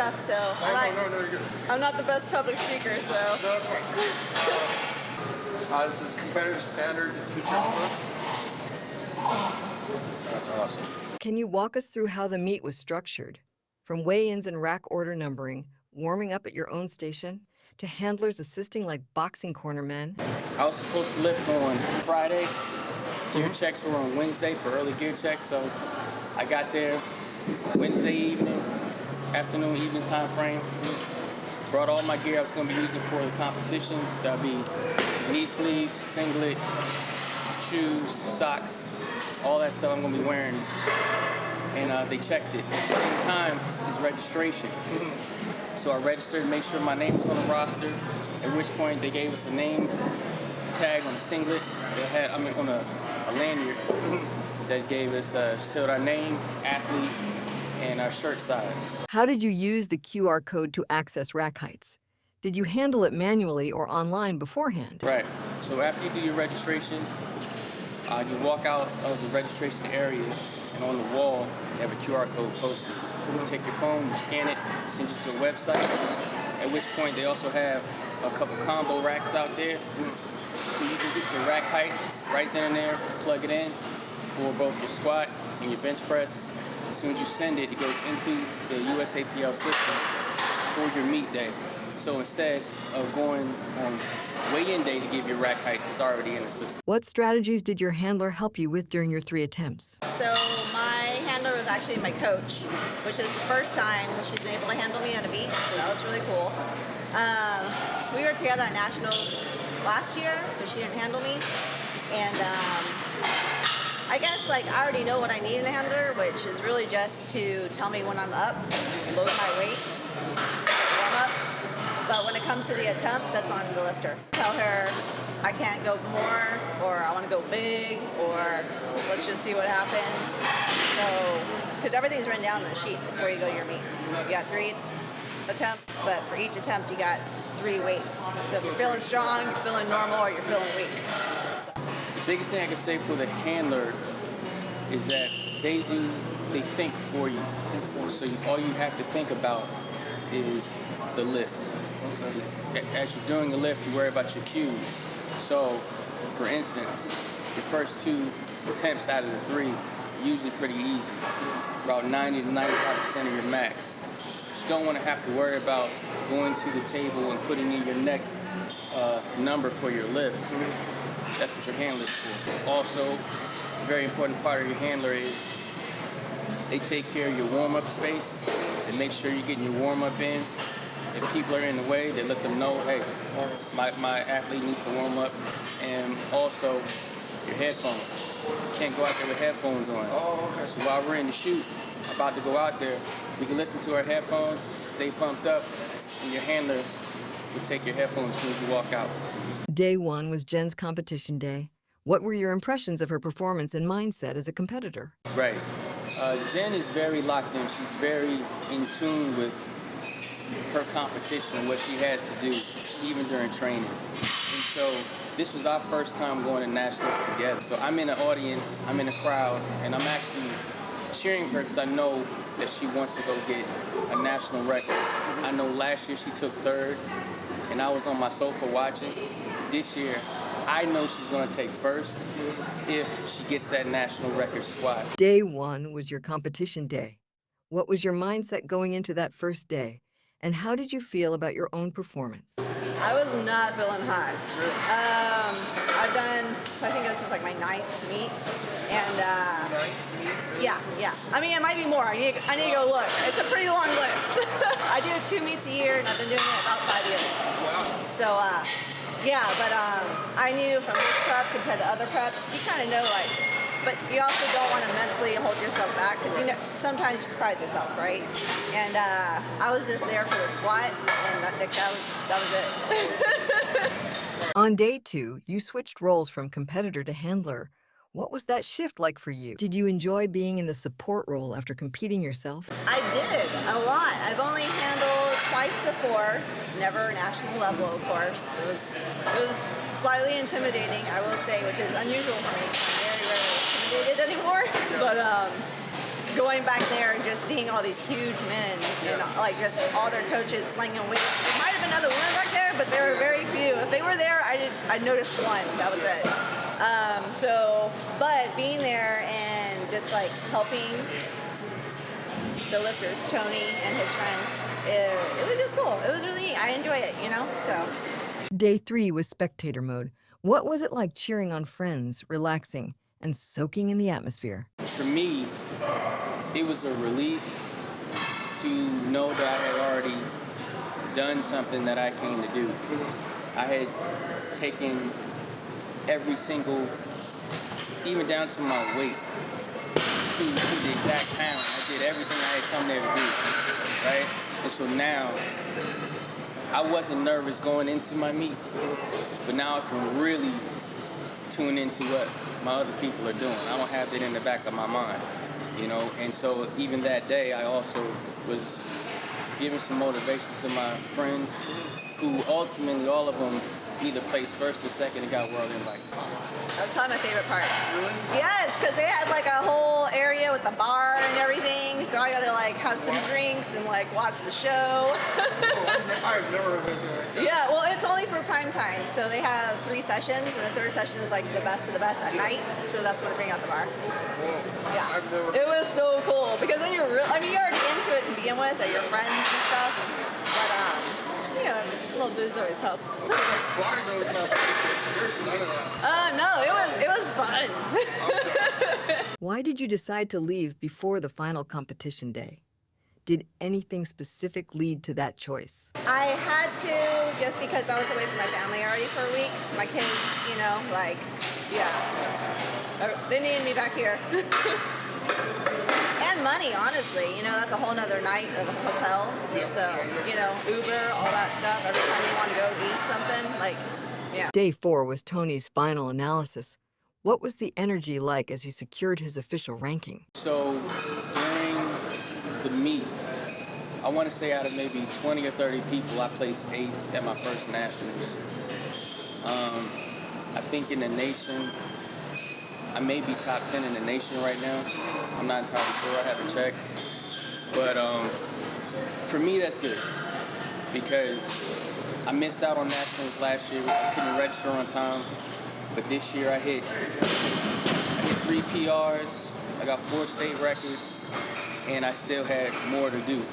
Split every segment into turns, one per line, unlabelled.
tough, so
No, you're good.
I'm not the best public speaker, so.
No, that's fine. This is competitive standards and future.
That's awesome.
Can you walk us through how the meet was structured? From weigh-ins and rack order numbering, warming up at your own station, to handlers assisting like boxing cornermen.
I was supposed to lift on Friday. Gear checks were on Wednesday for early gear checks, so I got there Wednesday evening, evening time frame. Brought all my gear I was going to be using for the competition. That'll be knee sleeves, singlet, shoes, socks, all that stuff I'm going to be wearing. And they checked it. At the same time is registration. So I registered, made sure my name was on the roster, at which point they gave us a name tag on the singlet. They had, on a lanyard that gave us showed our name, athlete, and our shirt size.
How did you use the QR code to access rack heights? Did you handle it manually or online beforehand?
Right. So after you do your registration, you walk out of the registration area, and on the wall, you have a QR code posted. You take your phone, you scan it, send you to the website, at which point they also have a couple combo racks out there. So you can get your rack height right then and there, plug it in for both your squat and your bench press. As soon as you send it, it goes into the USAPL system for your meet day. So instead of going on weigh-in day to give your rack heights, it's already in the system.
What strategies did your handler help you with during your 3 attempts?
So my handler was actually my coach, which is the first time she's been able to handle me at a meet, so that was really cool. We were together at Nationals last year, but she didn't handle me. And I guess I already know what I need in a handler, which is really just to tell me when I'm up, load my weights, warm up. But when it comes to the attempts, that's on the lifter. Tell her I can't go more, or I want to go big, or let's just see what happens. So, because everything's written down on a sheet before you go to your meet. You got 3 attempts, but for each attempt you got 3 weights. So if you're feeling strong, you're feeling normal, or you're feeling weak.
The biggest thing I can say for the handler is that they think for you. So all you have to think about is the lift. As you're doing the lift, you worry about your cues. So, for instance, your first 2 attempts out of the 3 usually pretty easy, about 90 to 95% of your max. You don't want to have to worry about going to the table and putting in your next number for your lift. That's what your handler is for. Also, a very important part of your handler is they take care of your warm-up space and make sure you're getting your warm-up in. If people are in the way, they let them know, hey, my athlete needs to warm up. And also, your headphones. You can't go out there with headphones on.
Oh, okay.
So while we're in the shoot, about to go out there, we can listen to our headphones, stay pumped up, and your handler will take your headphones as soon as you walk out.
Day 1 was Jen's competition day. What were your impressions of her performance and mindset as a competitor?
Right. Jen is very locked in. She's very in tune with her competition and what she has to do, even during training. And so this was our first time going to nationals together. So I'm in an audience, I'm in a crowd, and I'm actually cheering for her because I know that she wants to go get a national record. I know last year she took 3rd, and I was on my sofa watching. This year, I know she's going to take 1st if she gets that national record squat.
Day 1 was your competition day. What was your mindset going into that first day? And how did you feel about your own performance?
I was not feeling hot. I've done, I think this is my 9th meet. And
9th meet? Really?
Yeah. I mean, it might be more. I need to go look. It's a pretty long list. I do 2 meets a year, and I've been doing it about 5 years.
Wow.
So, yeah, but I knew from this prep compared to other preps, you kind of know, but you also don't want to mentally hold yourself back, because sometimes you surprise yourself, right? And I was just there for the squat, and that was it.
On day 2, you switched roles from competitor to handler. What was that shift like for you? Did you enjoy being in the support role after competing yourself?
I did, a lot. I've only handled twice before, never national level, of course. It was slightly intimidating, I will say, which is unusual for me. I'm very rarely intimidated anymore. But going back there and just seeing all these huge men, and like just all their coaches slinging weights. There might have been other women back there, but there were very few. If they were there, I noticed one. That was it. But being there and just like helping the lifters, Tony and his friend, it was just cool. It was really neat. I enjoy it, you know. So.
Day 3 was spectator mode. What was it like cheering on friends, relaxing, and soaking in the atmosphere?
For me, it was a relief to know that I had already done something that I came to do. I had taken every single, even down to my weight, to the exact pound. I did everything I had come there to do, right? And so now, I wasn't nervous going into my meet, but now I can really tune into what my other people are doing. I don't have that in the back of my mind, you know? And so even that day, I also was giving some motivation to my friends who ultimately, all of them, either placed first or second and got world invites.
That was probably my favorite part.
Really?
Yes, because they had like a whole area with the bar and everything, so I got to like have some drinks and like watch the show.
I've never heard anything like that.
Yeah, well, it's only for prime time, so they have 3 sessions, and the 3rd session is like the best of the best at night, so that's when they bring out the bar.
Whoa.
Yeah,
I've never.
it was so cool because when you're I mean, you're already into it to begin with, or your friends and stuff, but you know, a little booze always helps.
Bodybuilding competition. There's none of that.
No, it was fun.
Why did you decide to leave before the final competition day? Did anything specific lead to that choice?
I had to just because I was away from my family already for a week. My kids, you know, like, yeah, they needed me back here. And money, honestly, you know, that's a whole nother night of a hotel. So, you know, Uber, all that stuff. Every time you want to go eat something, like, yeah.
Day 4 was Tony's final analysis. What was the energy like as he secured his official ranking?
So during the meet, I want to say out of maybe 20 or 30 people, I placed 8th at my first nationals. I think in the nation, I may be top 10 in the nation right now. I'm not entirely sure, I haven't checked. But for me, that's good because I missed out on nationals last year. I couldn't register on time. But this year I hit 3 PRs, I got 4 state records, and I still had more to do.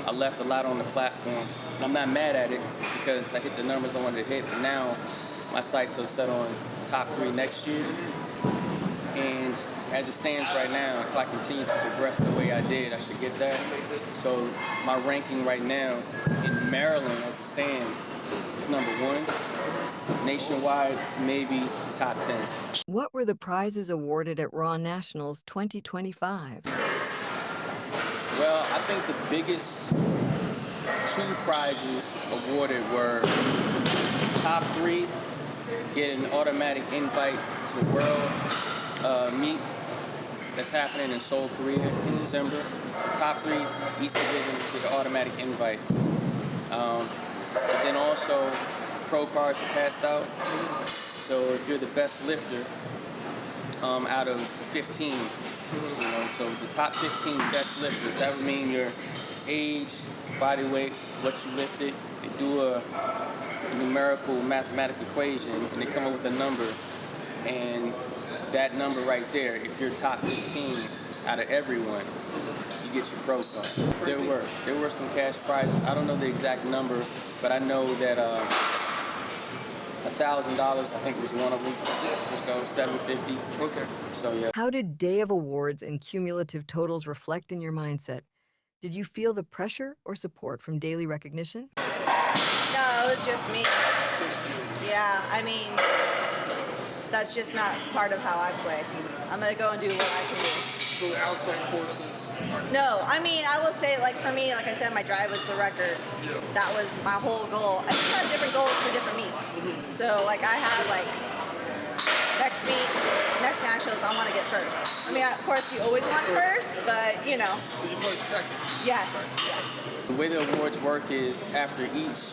I left a lot on the platform, and I'm not mad at it because I hit the numbers I wanted to hit, but now my sights are set on top 3 next year. And as it stands right now, if I continue to progress the way I did, I should get that. So my ranking right now in Maryland as it stands is number 1. Nationwide, maybe top 10.
What were the prizes awarded at Raw Nationals 2025?
Well, I think the biggest 2 prizes awarded were top 3, get an automatic invite to the world meet that's happening in Seoul, Korea in December. So top 3, each division get an automatic invite. But then also, pro cards are passed out. So if you're the best lifter out of 15, you know, so the top 15 best lifters, that would mean your age, body weight, what you lifted. They do a numerical mathematical equation and they come up with a number. And that number right there, if you're top 15 out of everyone, you get your pro card. There were some cash prizes. I don't know the exact number, but I know that $1,000 I think was one of them, or so $750.
Okay.
So yeah.
How did Day of Awards and cumulative totals reflect in your mindset? Did you feel the pressure or support from daily recognition?
No, it was just me. Yeah, I mean, that's just not part of how I play. I'm gonna go and do what I can do.
So the outside forces.
No, I mean, I will say, like, for me, like I said, my drive was the record.
Yeah.
That was my whole goal. I just have different goals for different meets. So, like, I have, like, next meet, next nationals, I want to get first. I mean, of course, you always want first, but, you know.
Did you play second?
Yes.
The way the awards work is after each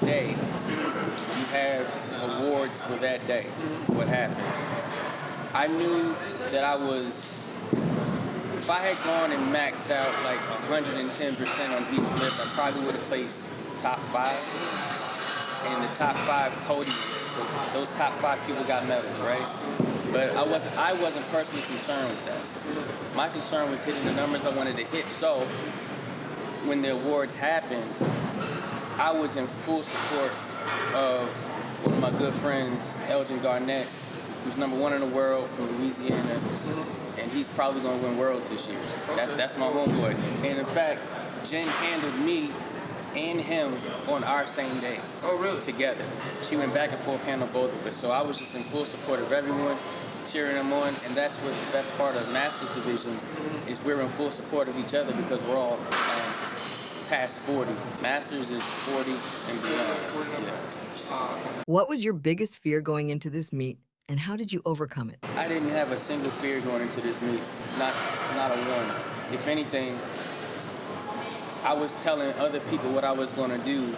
day, you have awards for that day, what happened. I knew that I was if I had gone and maxed out like 110% on each lift, I probably would have placed top 5 and the top 5 podium. So those top 5 people got medals, right? But I wasn't personally concerned with that. My concern was hitting the numbers I wanted to hit. So when the awards happened, I was in full support of one of my good friends, Elgin Garnett, who's #1 in the world from Louisiana, and he's probably going to win Worlds this year. That's my homeboy. And in fact, Jen handled me and him on our same day.
Oh, really?
Together. She went back and forth, handled both of us. So I was just in full support of everyone, cheering them on, and that's what's the best part of the Masters division, is we're in full support of each other because we're all past 40. Masters is 40 and beyond. Yeah.
What was your biggest fear going into this meet, and how did you overcome it?
I didn't have a single fear going into this meet, not a one. If anything, I was telling other people what I was going to do,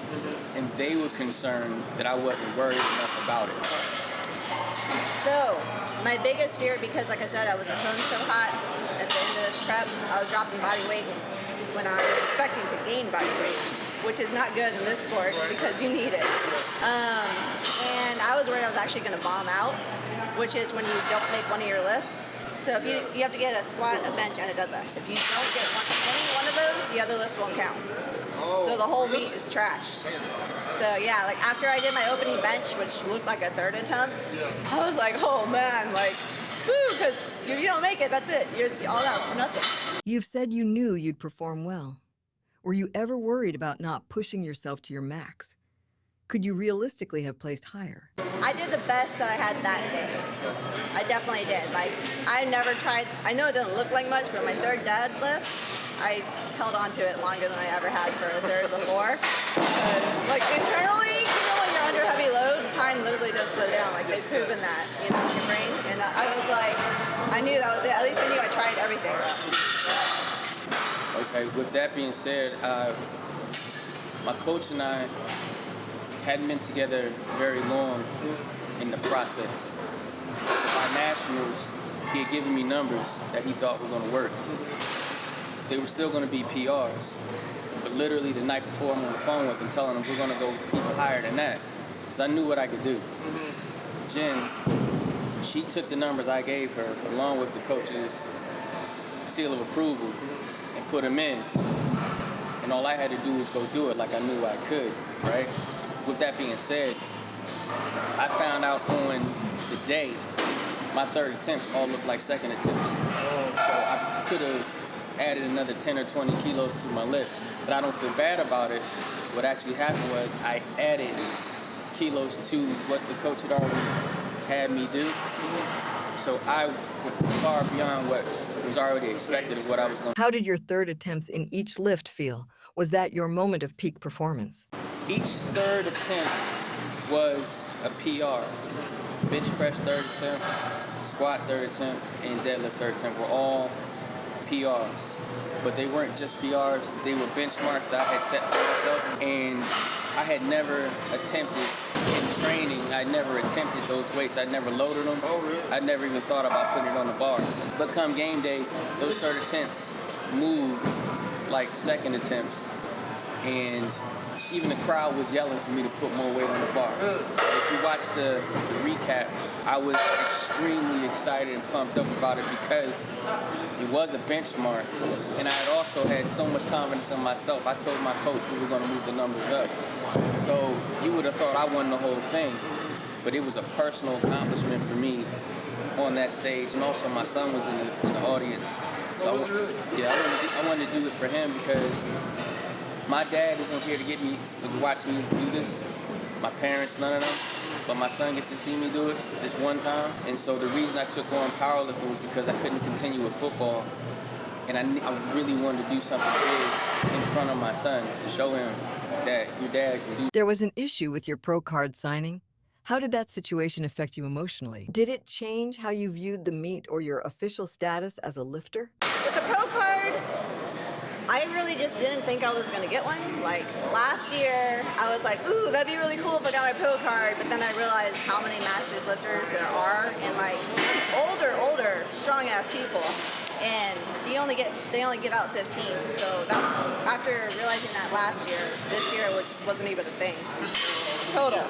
and they were concerned that I wasn't worried enough about it.
So, my biggest fear, because like I said, I was at home so hot at the end of this prep, I was dropping body weight when I was expecting to gain body weight, which is not good in this sport because you need it. And I was worried I was actually going to bomb out, which is when you don't make one of your lifts. So if you have to get a squat, a bench, and a deadlift. If you don't get any one of those, the other lifts won't count. So the whole meet is trash. So yeah, like after I did my opening bench, which looked like a 3rd attempt, I was like, oh man, like, whoo, because if you don't make it, that's it. You're all out for nothing.
You've said you knew you'd perform well. Were you ever worried about not pushing yourself to your max? Could you realistically have placed higher?
I did the best that I had that day. I definitely did. Like, I never tried, I know it doesn't look like much, but my 3rd deadlift, I held on to it longer than I ever had for a 3rd before. Like, internally, when you're under heavy load, time literally does slow down. Like, they've proven that, in your brain. And I was like, I knew that was it. At least I knew I tried everything.
Okay, with that being said, my coach and I hadn't been together very long in the process. By nationals, he had given me numbers that he thought were going to work. They were still going to be PRs, but literally the night before I'm on the phone with him telling him we're going to go even higher than that, because I knew what I could do. Jen, she took the numbers I gave her along with the coach's seal of approval and put them in, and all I had to do was go do it like I knew I could, right? With that being said, I found out on the day my 3rd attempts all looked like 2nd attempts. So I could have added another 10 or 20 kilos to my lifts, but I don't feel bad about it. What actually happened was I added kilos to what the coach had already had me do. So I went far beyond what was already expected of what I was going to do.
How did your 3rd attempts in each lift feel? Was that your moment of peak performance?
Each 3rd attempt was a PR. Bench press 3rd attempt, squat 3rd attempt, and deadlift 3rd attempt were all PRs. But they weren't just PRs, they were benchmarks that I had set for myself. And I had never attempted in training, I never attempted those weights. I never loaded them.
Oh, really?
I never even thought about putting it on the bar. But come game day, those 3rd attempts moved like 2nd attempts. And even the crowd was yelling for me to put more weight on the bar. If you watch the recap, I was extremely excited and pumped up about it because it was a benchmark, and I had also had so much confidence in myself. I told my coach we were going to move the numbers up. So you would have thought I won the whole thing, but it was a personal accomplishment for me on that stage, and also my son was in the audience. So I wanted to do it for him because my dad isn't here to watch me do this. My parents, none of them. But my son gets to see me do it this one time. And so the reason I took on powerlifting was because I couldn't continue with football. And I really wanted to do something big in front of my son to show him that your dad can do.
There was an issue with your pro card signing. How did that situation affect you emotionally? Did it change how you viewed the meet or your official status as a lifter?
With the pro card, I really just didn't think I was going to get one. Like, last year, I was like, ooh, that'd be really cool if I got my pro card, but then I realized how many masters lifters there are, and like, older, strong-ass people. and they only give out 15. So that, after realizing that last year, this year it wasn't even a thing. Total.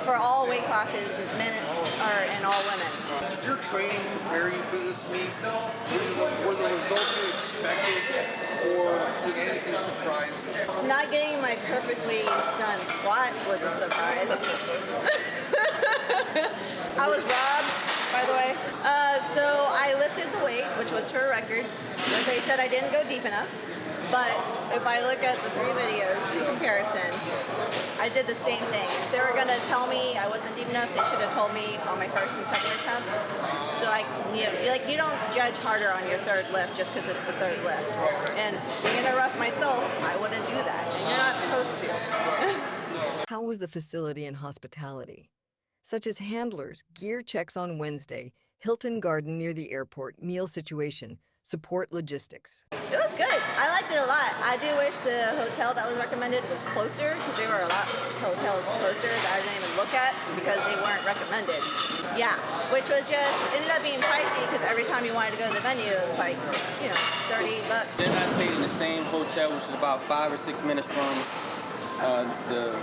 For all weight classes, men and all women.
Did your training prepare you for this meet? Were the results you expected, or did anything surprise you?
Not getting my perfectly done squat was a surprise. I was robbed, by the way. So I lifted the weight, which was for a record. They said I didn't go deep enough. But if I look at the 3 videos in comparison, I did the same thing. If they were going to tell me I wasn't deep enough, they should have told me on my first and second attempts. So you don't judge harder on your third lift just because it's the third lift. And being in a rough myself, I wouldn't do that. And you're not supposed to.
How was the facility and hospitality? Such as handlers, gear checks on Wednesday, Hilton Garden near the airport, meal situation, support logistics.
It was good. I liked it a lot. I do wish the hotel that was recommended was closer, because there were a lot of hotels closer that I didn't even look at because they weren't recommended. Yeah, which was ended up being pricey because every time you wanted to go to the venue, it was like, $30.
Then I stayed in the same hotel, which is about 5 or 6 minutes from the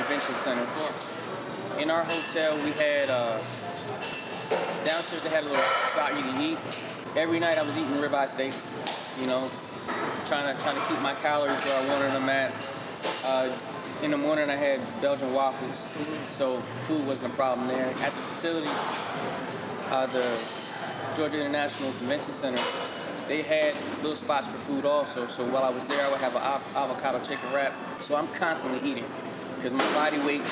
convention center. In our hotel, we had downstairs. They had a little spot you can eat. Every night I was eating ribeye steaks, trying to keep my calories where I wanted them at. In the morning I had Belgian waffles, so food wasn't a problem there. At the facility, the Georgia International Convention Center, they had little spots for food also. So while I was there, I would have an avocado chicken wrap. So I'm constantly eating because my body weight,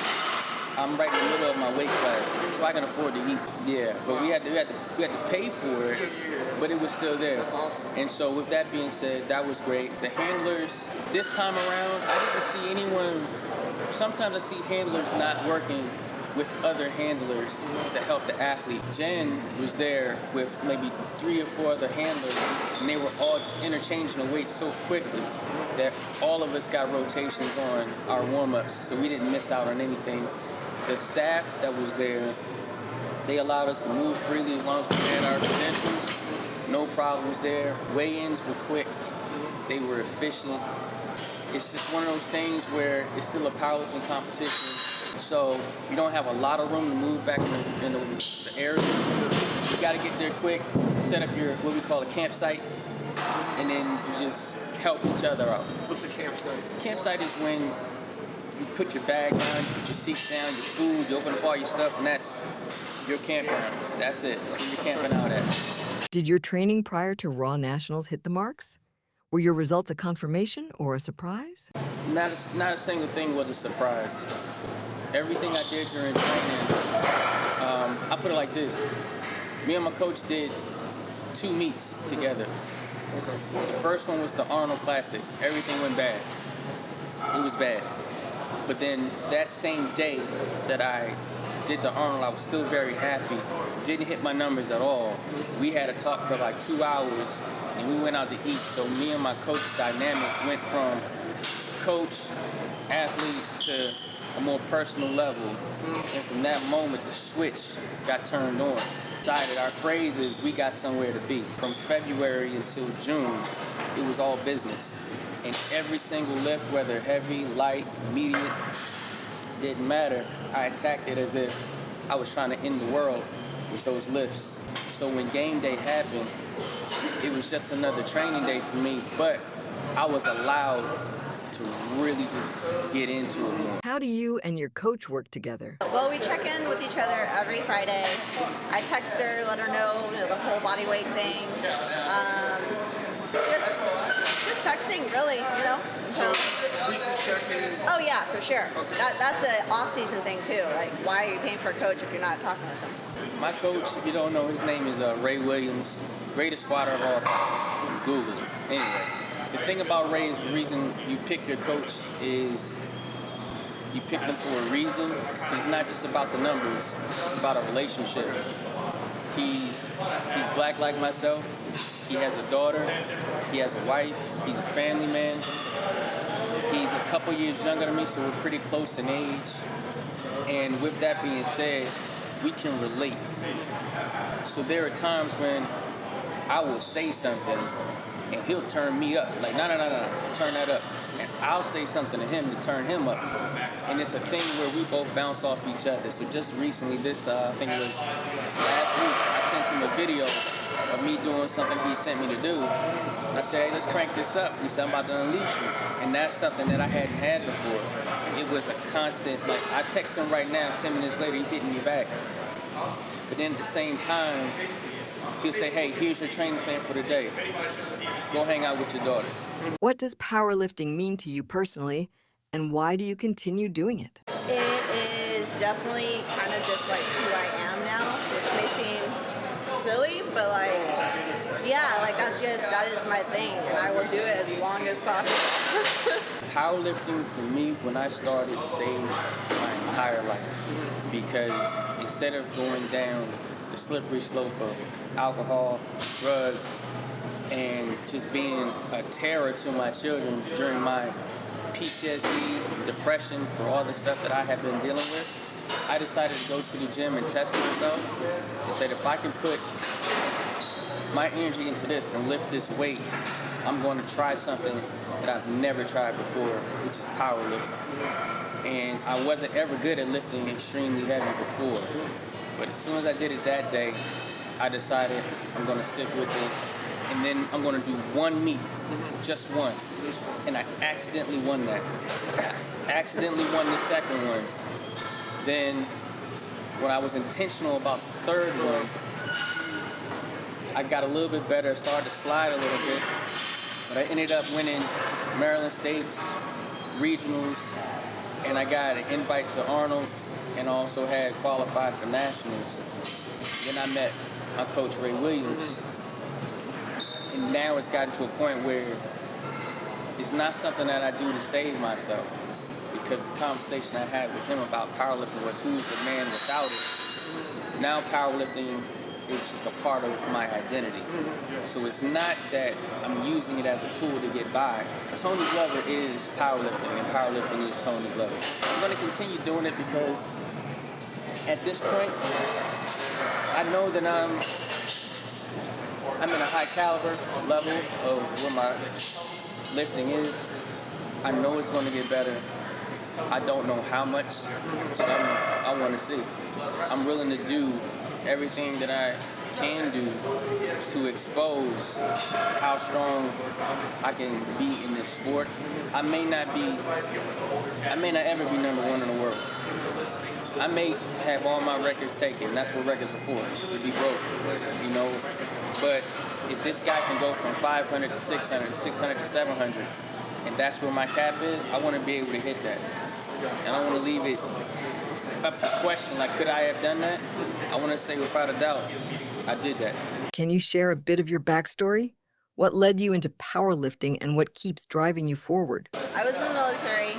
I'm right in the middle of my weight class, so I can afford to eat. Yeah, but we had to pay for it, but it was still there.
That's awesome.
And so with that being said, that was great. The handlers, this time around, I didn't see anyone. Sometimes I see handlers not working with other handlers to help the athlete. Jen was there with maybe 3 or 4 other handlers, and they were all just interchanging the weights so quickly that all of us got rotations on our warm-ups, so we didn't miss out on anything. The staff that was there, they allowed us to move freely as long as we had our credentials. No problems there. Weigh-ins were quick. They were efficient. It's just one of those things where it's still a powerlifting competition, so you don't have a lot of room to move back in the area. You got to get there quick, set up your, what we call a campsite, and then you just help each other out.
What's a campsite?
Campsite is when you put your bag down, you put your seats down, your food, you open up all your stuff, and that's your campgrounds. That's it. That's where you're camping out at.
Did your training prior to Raw Nationals hit the marks? Were your results a confirmation or a surprise?
Not a single thing was a surprise. Everything I did during training, I put it like this. Me and my coach did 2 meets together. Okay. The first one was the Arnold Classic. Everything went bad. It was bad. But then that same day that I did the Arnold, I was still very happy. Didn't hit my numbers at all. We had a talk for like 2 hours, and we went out to eat. So me and my coach dynamic went from coach, athlete to a more personal level. And from that moment, the switch got turned on. Our phrase is, we got somewhere to be. From February until June, it was all business. And every single lift, whether heavy, light, medium, didn't matter. I attacked it as if I was trying to end the world with those lifts. So when game day happened, it was just another training day for me, but I was allowed to really just get into it more.
How do you and your coach work together?
Well, we check in with each other every Friday. I text her, let her know the whole body weight thing. Just texting, really,
So weekly check-in.
Oh yeah, for sure.
Okay.
That's an off-season thing too. Like, why are you paying for a coach if you're not talking with them?
My coach, if you don't know, his name is Ray Williams, greatest squatter of all time. Google it. Anyway, the thing about Ray is the reason you pick your coach is you pick them for a reason. It's not just about the numbers, it's about a relationship. He's black like myself. He has a daughter. He has a wife. He's a family man. He's a couple years younger than me, so we're pretty close in age. And with that being said, we can relate. So there are times when I will say something and he'll turn me up. Like, no, turn that up. And I'll say something to him to turn him up. And it's a thing where we both bounce off each other. So just recently, I think it was last week, I sent him a video of me doing something he sent me to do. And I said, hey, let's crank this up. He said, I'm about to unleash you. And that's something that I hadn't had before. It was a constant, like, I text him right now, 10 minutes later, he's hitting me back. But then at the same time, he'll say, hey, here's your training plan for the day. Go hang out with your daughters.
What does powerlifting mean to you personally, and why do you continue doing it?
It is definitely kind of just like who I am now, which may seem silly, but like, yeah, like that is my thing, and I will do it as long as possible.
Powerlifting for me, when I started, saved my entire life. Because instead of going down the slippery slope of alcohol, drugs, and just being a terror to my children during my PTSD, depression, for all the stuff that I have been dealing with, I decided to go to the gym and test myself and said, if I can put my energy into this and lift this weight, I'm going to try something that I've never tried before, which is powerlifting. And I wasn't ever good at lifting extremely heavy before. But as soon as I did it that day, I decided I'm going to stick with this. And then I'm going to do one meet, just one. And I accidentally won that. Accidentally won the second one. Then when I was intentional about the third one, I got a little bit better, started to slide a little bit. But I ended up winning Maryland States, regionals, and I got an invite to Arnold and also had qualified for nationals. Then I met my coach, Ray Williams. And now it's gotten to a point where it's not something that I do to save myself, because the conversation I had with him about powerlifting was who's the man without it. Now powerlifting is just a part of my identity. So it's not that I'm using it as a tool to get by. Tony Glover is powerlifting, and powerlifting is Tony Glover. I'm going to continue doing it because at this point, I know that I'm in a high caliber level of where my lifting is. I know it's going to get better. I don't know how much, so I want to see. I'm willing to do everything that I can do to expose how strong I can be in this sport. I may not ever be number one in the world. I may have all my records taken. That's what records are for, to be broke, you know. But if this guy can go from 500 to 600, 600 to 700, and that's where my cap is, I want to be able to hit that. And I want to leave it up to question, like, could I have done that? I want to say without a doubt, I did that.
Can you share a bit of your backstory? What led you into powerlifting and what keeps driving you forward?
I was in the military,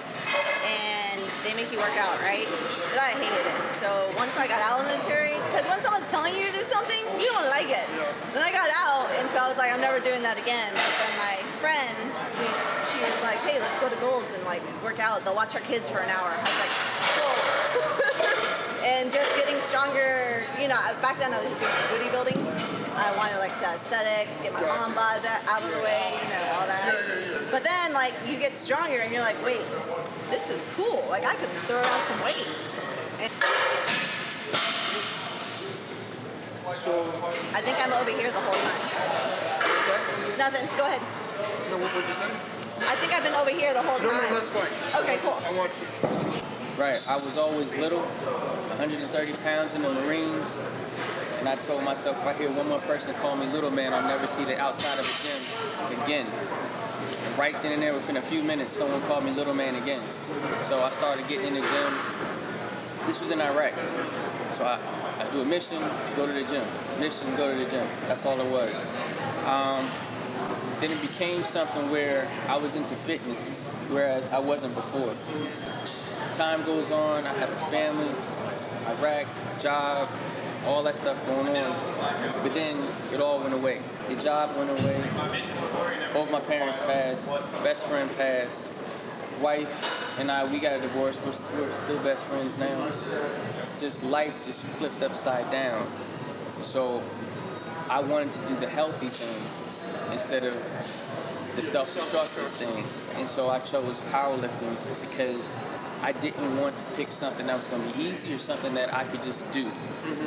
and they make you work out, right? But I hated it. So once I got out of the military, because when someone's telling you to do something, you don't like it. Then I got out, and so I was like, I'm never doing that again. But then my friend, she was like, hey, let's go to Gold's and like work out. They'll watch our kids for an hour. I was like, cool. And just getting stronger, you know, back then I was just doing booty building. I wanted like the aesthetics, get my mom bod out of the way, you know, all that. But then like you get stronger and you're like, wait, this is cool. Like I could throw out some weight. And
So
I think I'm over here the whole time.
okay.
Nothing, go ahead.
No, what would you say?
I think I've been over here the whole
No,
time.
that's fine.
Okay, cool.
I want you.
Right, I was always little, 130 pounds in the Marines, and I told myself, if I hear one more person call me little man, I'll never see the outside of the gym again. And right then and there, within a few minutes, someone called me little man again. So I started getting in the gym. This was in Iraq. So I do a mission, go to the gym. Mission, go to the gym. That's all it was. Then it became something where I was into fitness, whereas I wasn't before. Time goes on, I have a family, Iraq, job, all that stuff going on. But then it all went away. The job went away. Both my parents passed, best friend passed. Wife and I, we got a divorce. We're still best friends now. Just life just flipped upside down. So I wanted to do the healthy thing instead of the self-destructive thing. And so I chose powerlifting because I didn't want to pick something that was going to be easy or something that I could just do.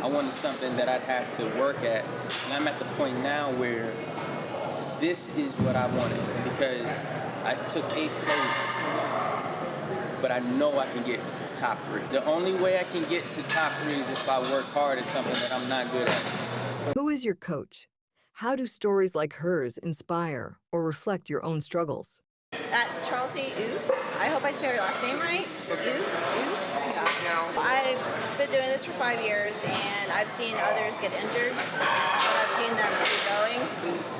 I wanted something that I'd have to work at. And I'm at the point now where this is what I wanted, because I took 8th place, but I know I can get top 3. The only way I can get to top 3 is if I work hard at something that I'm not good at.
Who is your coach? How do stories like hers inspire or reflect your own struggles?
That's Chelsea Oos. I hope I say her last name right. Oos? Yeah. I've been doing this for 5 years, and I've seen others get injured, but I've seen them keep going.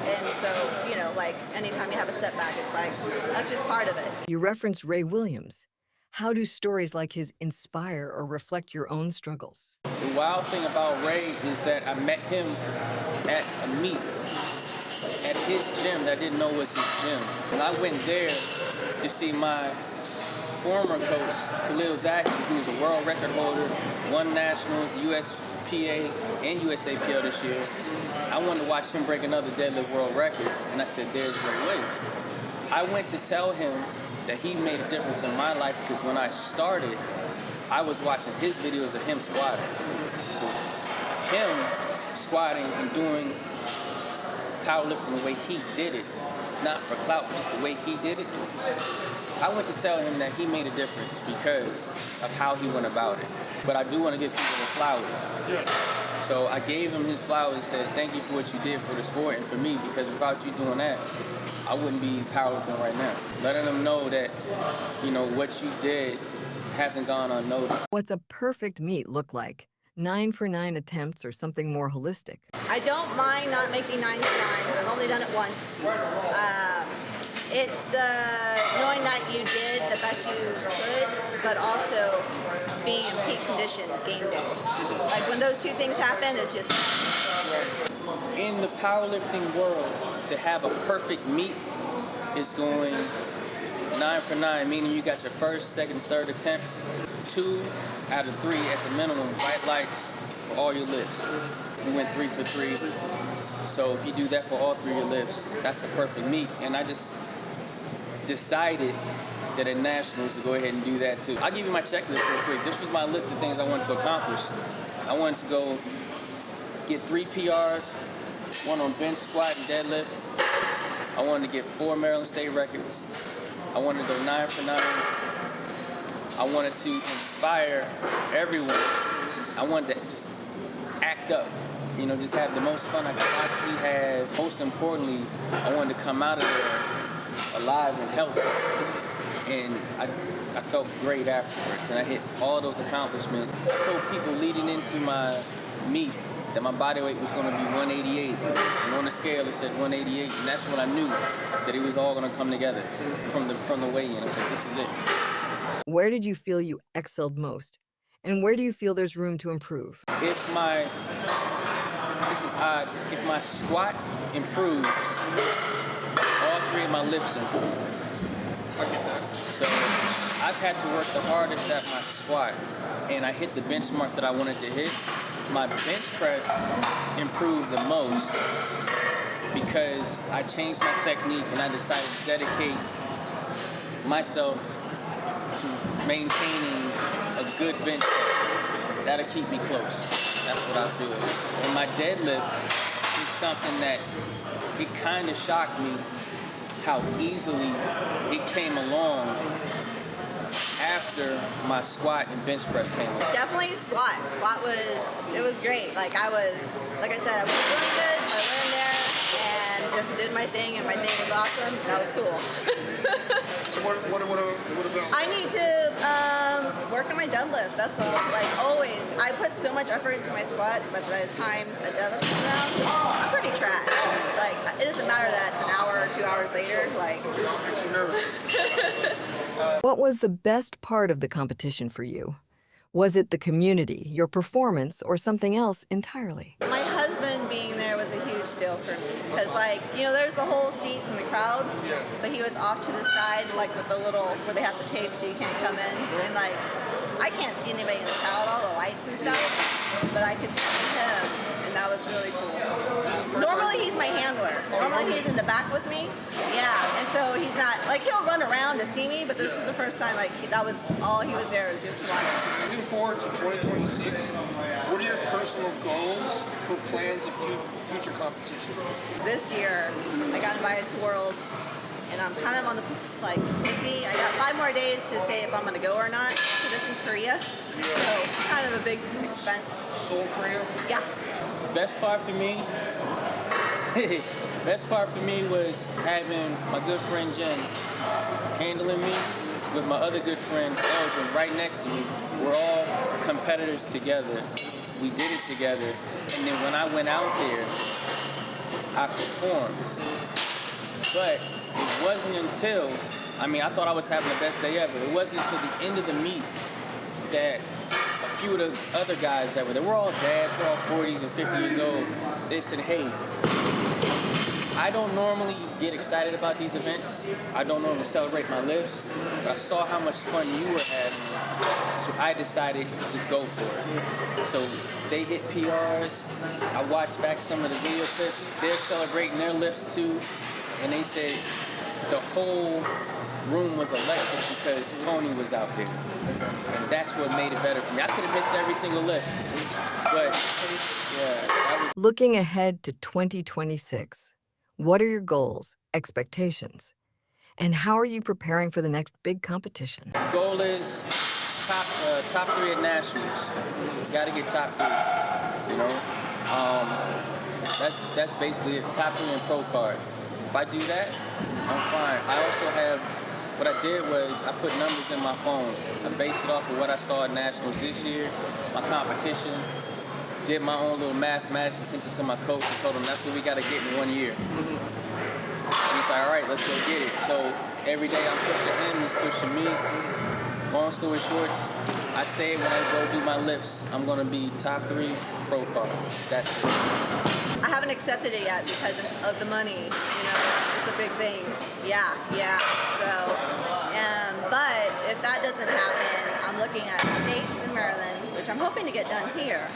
And so, you know, like anytime you have a setback, it's like, that's just part of it.
You referenced Ray Williams. How do stories like his inspire or reflect your own struggles?
The wild thing about Ray is that I met him at a meet at his gym that I didn't know was his gym. And I went there to see my former coach, Khalil Zaki, who's a world record holder, won nationals, USPA and USAPL this year. I wanted to watch him break another deadlift world record, and I said, there's Ray Williams. I went to tell him that he made a difference in my life because when I started, I was watching his videos of him squatting. So him squatting and doing powerlifting the way he did it, not for clout, but just the way he did it, I went to tell him that he made a difference because of how he went about it. But I do want to give people their flowers.
Yeah.
So I gave him his flowers, said thank you for what you did for the sport and for me, because without you doing that, I wouldn't be powerlifting right now. Letting them know that, you know, what you did hasn't gone unnoticed.
What's a perfect meet look like? 9 for 9 attempts or something more holistic?
I don't mind not making 9 to 9. I've only done it once. It's the knowing that you did the best you could, but also being in peak condition game day. Like when those two things happen, it's just...
In the powerlifting world, to have a perfect meet is going 9 for 9, meaning you got your first, second, third attempt, 2 out of 3 at the minimum, bright lights for all your lifts. We went 3 for 3. So if you do that for all 3 of your lifts, that's a perfect meet. And I just decided that at Nationals to go ahead and do that too. I'll give you my checklist real quick. This was my list of things I wanted to accomplish. I wanted to go get 3 PRs, 1 on bench, squat, and deadlift. I wanted to get 4 Maryland State records. I wanted to go 9 for 9. I wanted to inspire everyone. I wanted to just act up, you know, just have the most fun I could possibly have. Most importantly, I wanted to come out of there alive and healthy. And I felt great afterwards, and I hit all those accomplishments. I told people leading into my meet that my body weight was going to be 188, and on the scale it said 188, and that's when I knew that it was all going to come together from the weigh-in. I said, this is it.
Where did you feel you excelled most? And where do you feel there's room to improve?
If my squat improves, all 3 of my lifts improve.
I get that.
So I've had to work the hardest at my squat, and I hit the benchmark that I wanted to hit. My bench press improved the most because I changed my technique and I decided to dedicate myself to maintaining a good bench press. That'll keep me close. That's what I feel. And my deadlift is something that it kind of shocked me how easily it came along after my squat and bench press came along.
Definitely squat. Squat was great. Like I said, I was really good. I went in there and just did my thing, and my thing was awesome. That was cool.
So what about?
I need to work on my deadlift. That's all. Like always, I put so much effort into my squat, but by the time a deadlift comes around, I'm pretty trash. Like it doesn't matter that it's an hour or 2 hours later. Like.
It's your nervous system.
What was the best part of the competition for you? Was it the community, your performance, or something else entirely?
My husband being there was a huge deal for me because, like, you know, there's the whole seats in the crowd, but he was off to the side, like with the little where they have the tape so you can't come in, and like I can't see anybody in the crowd, all the lights and stuff, but I could see him, and that was really cool. my handler. Normally he's in the back with me. Yeah, and so he's not, like he'll run around to see me, but this is the first time like that was all he was there was just to watch.
Looking forward to 2026, what are your personal goals for plans of future competition?
This year, I got invited to Worlds, and I'm kind of on the, like, iffy. I got 5 more days to say if I'm going to go or not, because it's in Korea. So, kind of a big expense.
Seoul, Korea?
Yeah.
Best part for me, was having my good friend Jen handling me with my other good friend Elgin right next to me. We're all competitors together. We did it together. And then when I went out there, I performed. But it wasn't until, I thought I was having the best day ever. It wasn't until the end of the meet that a few of the other guys that were there, we're all dads, we're all 40s and 50 years old. They said, hey, I don't normally get excited about these events. I don't normally celebrate my lifts, but I saw how much fun you were having, so I decided to just go for it. So they hit PRs. I watched back some of the video clips. They're celebrating their lifts too, and they said the whole room was electric because Tony was out there, and that's what made it better for me. I could have missed every single lift, but yeah, that was.
Looking ahead to 2026, what are your goals, expectations, and how are you preparing for the next big competition?
Goal is top 3 at nationals. Got to get top 3. You know, that's basically it. Top 3 in pro card. If I do that, I'm fine. I also have. What I did was I put numbers in my phone. I based it off of what I saw at nationals this year, my competition. Did my own little mathematics and sent it to my coach and told him that's what we got to get in 1 year. And he's like, all right, let's go get it. So every day I'm pushing him, he's pushing me. Long story short, I say when I go do my lifts, I'm going to be top 3 pro card. That's it.
I haven't accepted it yet because of the money. You know, it's a big thing. Yeah. So, but if that doesn't happen, I'm looking at states in Maryland, which I'm hoping to get done here.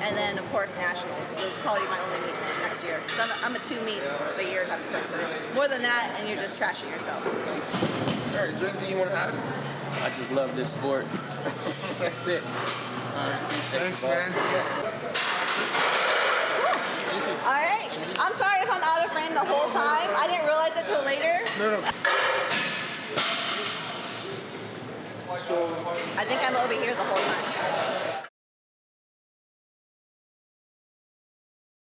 And then, of course, nationals. Those are probably my only meets next year. Because I'm a 2-meet-a-year type of person. More than that, and you're just trashing yourself.
All right, is there anything you want to add?
I just love this sport. That's it.
All right, thanks, man.
All right. I'm sorry if I'm out of frame the whole time. I didn't realize it till later.
No. So
I think I'm over here the whole time.